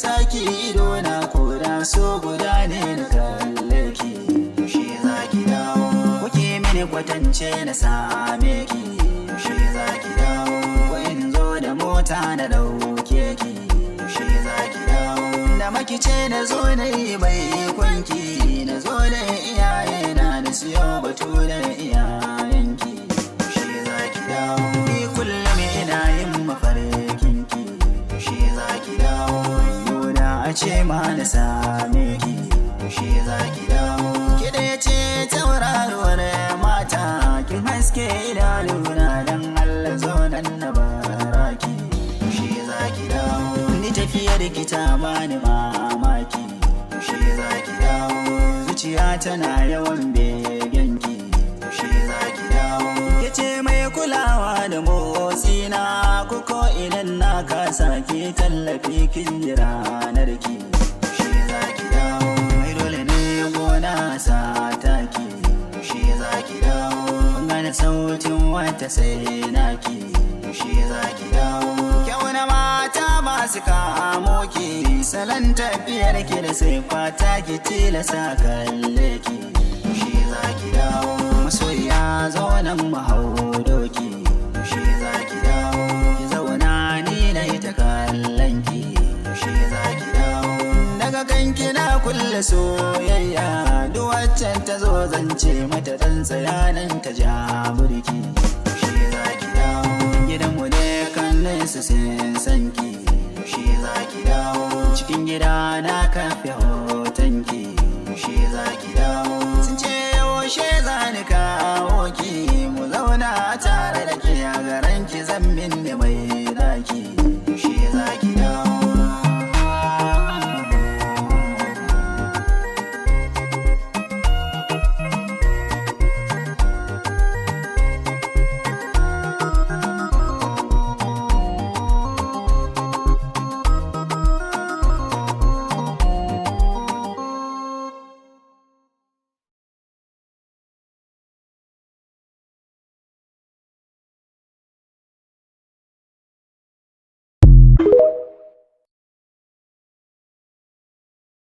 saki ido na koda so guda ne na kalle ki shi zaki dawo kuke mini kwatance na same ki shi zaki dawo ko in zo da mota na dauke ki shi zaki dawo da makice na zo na yi mai kwanki na zo da iyaye na da siyo batu da iyayenki shi zaki dawo ni kullum ina yin mafarkinki shi zaki dawo yuna a ce ma na same ki shi zaki dawo kida ya ce tauraruwar mata kin haske idanuna dan Allah zo nan na baraki shi zaki dawo ni tafiyar ki ta bani mamaki shi zaki dawo zuciya tana yawan begenki shi zaki dawo yace mai kulawa da motsina ko idan na kasa ki tallafi kin jira ranar ki shi zaki dawo mai dole ne gona sa taki shi zaki dawo gane sautin wata sai naki shi zaki dawo kyau na mata masu kamo ki salon tafiyar ki da sai fata ki tilasa kalle ki shi zaki dawo masoyiya zaunan mahau doki shi zaki dawo ki zauna ni na ita kallon ki shi zaki dawo daga kanki na kulle soyayya duk waccan ta zo zance mata dan tsayanan ta ja burki shi zaki dawo gidanmu ne kan nesa sun sanki shi zaki dawo cikin gida na kafe hotonki shi zaki dawo sun ce yaushe zani kawo ki